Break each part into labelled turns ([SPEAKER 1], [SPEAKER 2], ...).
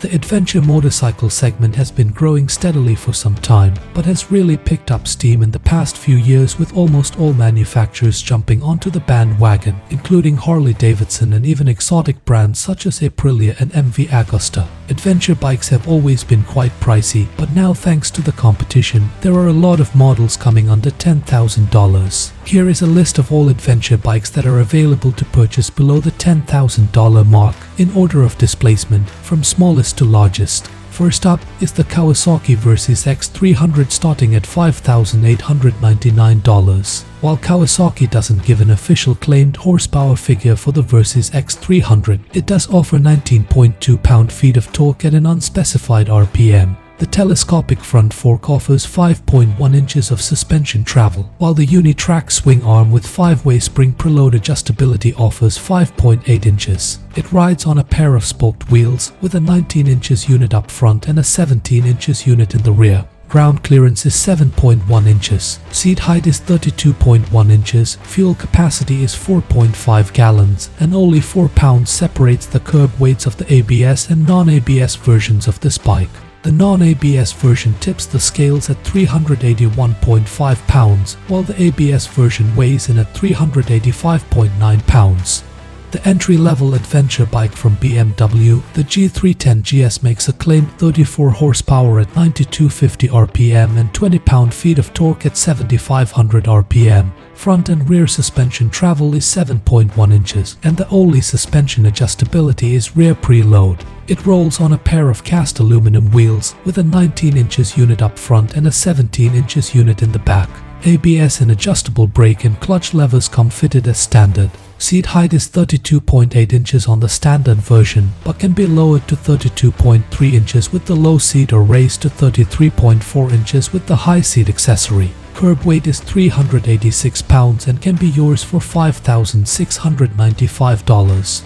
[SPEAKER 1] The adventure motorcycle segment has been growing steadily for some time, but has really picked up steam in the past few years, with almost all manufacturers jumping onto the bandwagon, including Harley-Davidson and even exotic brands such as Aprilia and MV Agusta. Adventure bikes have always been quite pricey, but now thanks to the competition, there are a lot of models coming under $10,000. Here is a list of all adventure bikes that are available to purchase below the $10,000 mark, in order of displacement, from smallest to largest. First up is the Kawasaki VS X300, starting at $5,899. While Kawasaki doesn't give an official claimed horsepower figure for the VS X300, it does offer 19.2 pound-feet of torque at an unspecified RPM. The telescopic front fork offers 5.1 inches of suspension travel, while the Unitrack swing arm with 5-way spring preload adjustability offers 5.8 inches. It rides on a pair of spoked wheels with a 19 inches unit up front and a 17 inches unit in the rear. Ground clearance is 7.1 inches. Seat height is 32.1 inches. Fuel capacity is 4.5 gallons, and only 4 pounds separates the curb weights of the ABS and non-ABS versions of this bike. The non-ABS version tips the scales at 381.5 pounds, while the ABS version weighs in at 385.9 pounds. The entry-level adventure bike from BMW, the G310 GS, makes a claimed 34 horsepower at 9250 RPM and 20 pound-feet of torque at 7500 RPM. Front and rear suspension travel is 7.1 inches, and the only suspension adjustability is rear preload. It rolls on a pair of cast aluminum wheels with a 19 inches unit up front and a 17 inches unit in the back. ABS and adjustable brake and clutch levers come fitted as standard. Seat height is 32.8 inches on the standard version, but can be lowered to 32.3 inches with the low seat or raised to 33.4 inches with the high seat accessory. Curb weight is 386 pounds and can be yours for $5,695.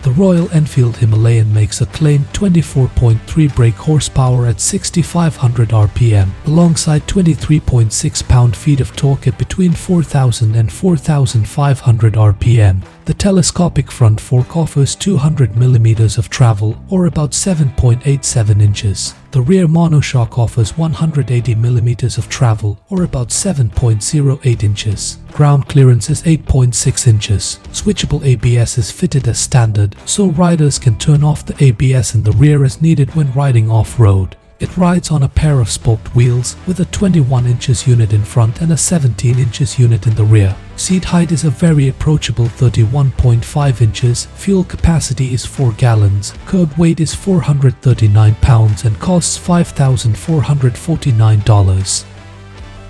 [SPEAKER 1] The Royal Enfield Himalayan makes a claimed 24.3 brake horsepower at 6,500 RPM, alongside 23.6 pound-feet of torque at between 4,000 and 4,500 RPM. The telescopic front fork offers 200 mm of travel, or about 7.87 inches. The rear monoshock offers 180 mm of travel, or about 7.08 inches. Ground clearance is 8.6 inches. Switchable ABS is fitted as standard, so riders can turn off the ABS in the rear as needed when riding off-road. It rides on a pair of spoked wheels with a 21 inches unit in front and a 17 inches unit in the rear. Seat height is a very approachable 31.5 inches. Fuel capacity is 4 gallons. Curb weight is 439 pounds and costs $5,449.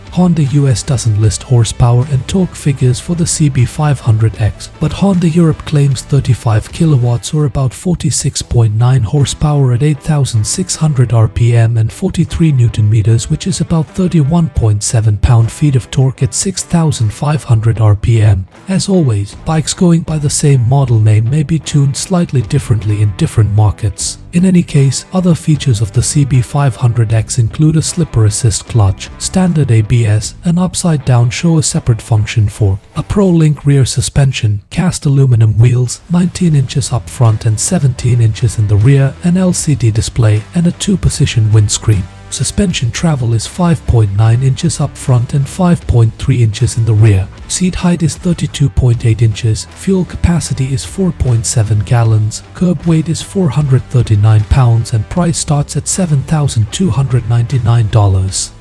[SPEAKER 1] Honda US doesn't list horsepower and torque figures for the CB500X, but Honda Europe claims 35 kilowatts or about 46.9 horsepower at 8,600 RPM and 43 Newton meters, which is about 31.7 pound-feet of torque at 6,500 RPM. As always, bikes going by the same model name may be tuned slightly differently in different markets. In any case, other features of the CB500X include a slipper assist clutch, standard ABS, an upside-down show a separate function fork, a Pro-Link rear suspension, cast aluminum wheels, 19 inches up front and 17 inches in the rear, an LCD display, and a 2-position windscreen. Suspension travel is 5.9 inches up front and 5.3 inches in the rear. Seat height is 32.8 inches. Fuel capacity is 4.7 gallons. Curb weight is 439 pounds and price starts at $7,299.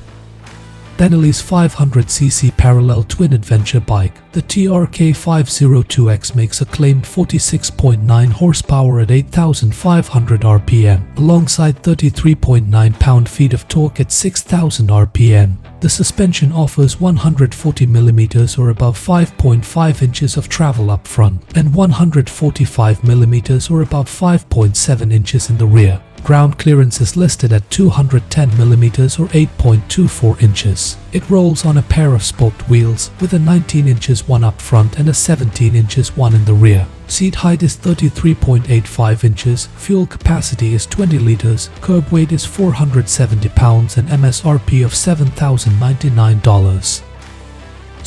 [SPEAKER 1] Benelli's 500cc parallel twin adventure bike, the TK502X, makes a claimed 46.9 horsepower at 8,500 RPM, alongside 33.9 pound-feet of torque at 6,000 RPM. The suspension offers 140 mm or about 5.5 inches of travel up front, and 145 mm or about 5.7 inches in the rear. Ground clearance is listed at 210 mm or 8.24 inches. It rolls on a pair of spoked wheels with a 19 inches one up front and a 17 inches one in the rear. Seat height is 33.85 inches. Fuel capacity is 20 liters. Curb weight is 470 pounds and MSRP of $7,099.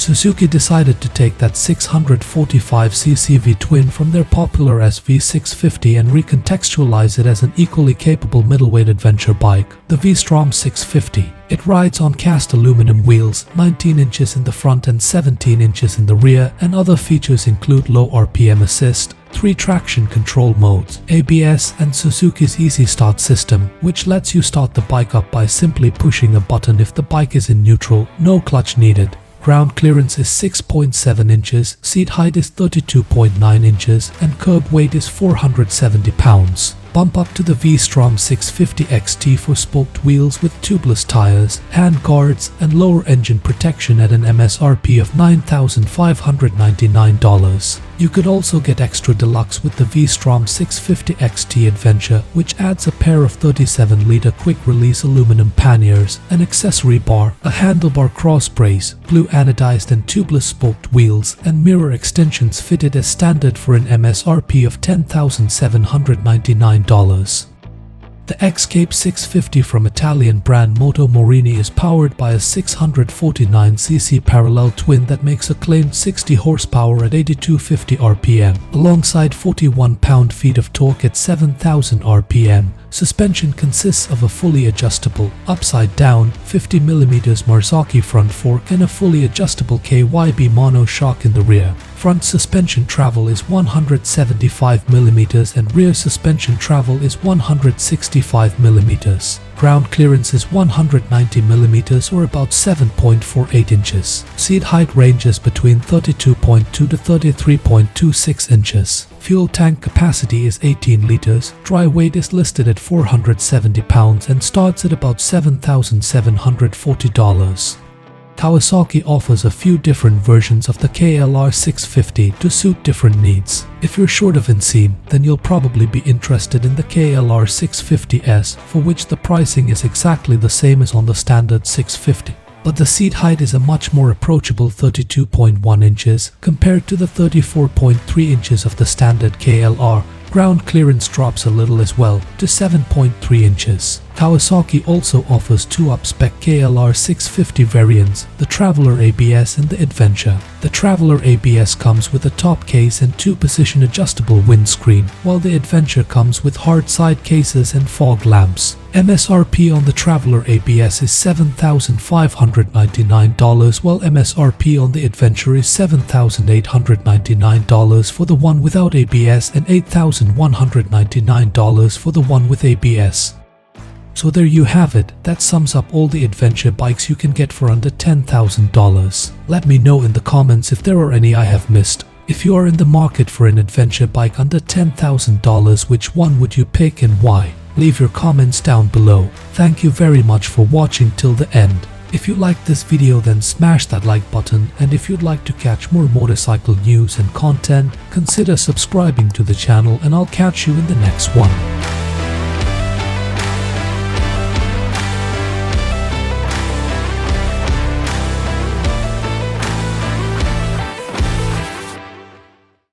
[SPEAKER 1] Suzuki decided to take that 645cc V-twin from their popular SV650 and recontextualize it as an equally capable middleweight adventure bike, the VStrom 650. It rides on cast aluminum wheels, 19 inches in the front and 17 inches in the rear, and other features include low RPM assist, 3 traction control modes, ABS, and Suzuki's Easy Start system, which lets you start the bike up by simply pushing a button if the bike is in neutral, no clutch needed. Ground clearance is 6.7 inches, seat height is 32.9 inches, and curb weight is 470 pounds. Bump up to the VStrom 650 XT for spoked wheels with tubeless tires, hand guards, and lower engine protection at an MSRP of $9,599. You could also get extra deluxe with the VStrom 650 XT Adventure, which adds a pair of 37-liter quick-release aluminum panniers, an accessory bar, a handlebar cross brace, blue anodized and tubeless spoked wheels, and mirror extensions fitted as standard for an MSRP of $10,799. The X-Cape 650 from Italian brand MotoMovi is powered by a 649cc parallel twin that makes a claimed 60 horsepower at 8250 RPM, alongside 41 pound-feet of torque at 7000 RPM. Suspension consists of a fully adjustable, upside-down, 50mm Marzocchi front fork and a fully adjustable KYB monoshock in the rear. Front suspension travel is 175mm and rear suspension travel is 165mm. Ground clearance is 190mm or about 7.48 inches. Seat height ranges between 32.2 to 33.26 inches. Fuel tank capacity is 18 liters. Dry weight is listed at 470 pounds and starts at about $7,740. Kawasaki offers a few different versions of the KLR 650 to suit different needs. If you're short of inseam, then you'll probably be interested in the KLR 650S, for which the pricing is exactly the same as on the standard 650. But the seat height is a much more approachable 32.1 inches compared to the 34.3 inches of the standard KLR. Ground clearance drops a little as well, to 7.3 inches. Kawasaki also offers 2 up-spec KLR 650 variants, the Traveler ABS and the Adventure. The Traveler ABS comes with a top case and 2-position adjustable windscreen, while the Adventure comes with hard side cases and fog lamps. MSRP on the Traveler ABS is $7,599, while MSRP on the Adventure is $7,899 for the one without ABS and $8,199 for the one with ABS. So there you have it, that sums up all the adventure bikes you can get for under $10,000. Let me know in the comments if there are any I have missed. If you are in the market for an adventure bike under $10,000, which one would you pick and why? Leave your comments down below. Thank you very much for watching till the end. If you liked this video, then smash that like button, and if you'd like to catch more motorcycle news and content, consider subscribing to the channel, and I'll catch you in the next one.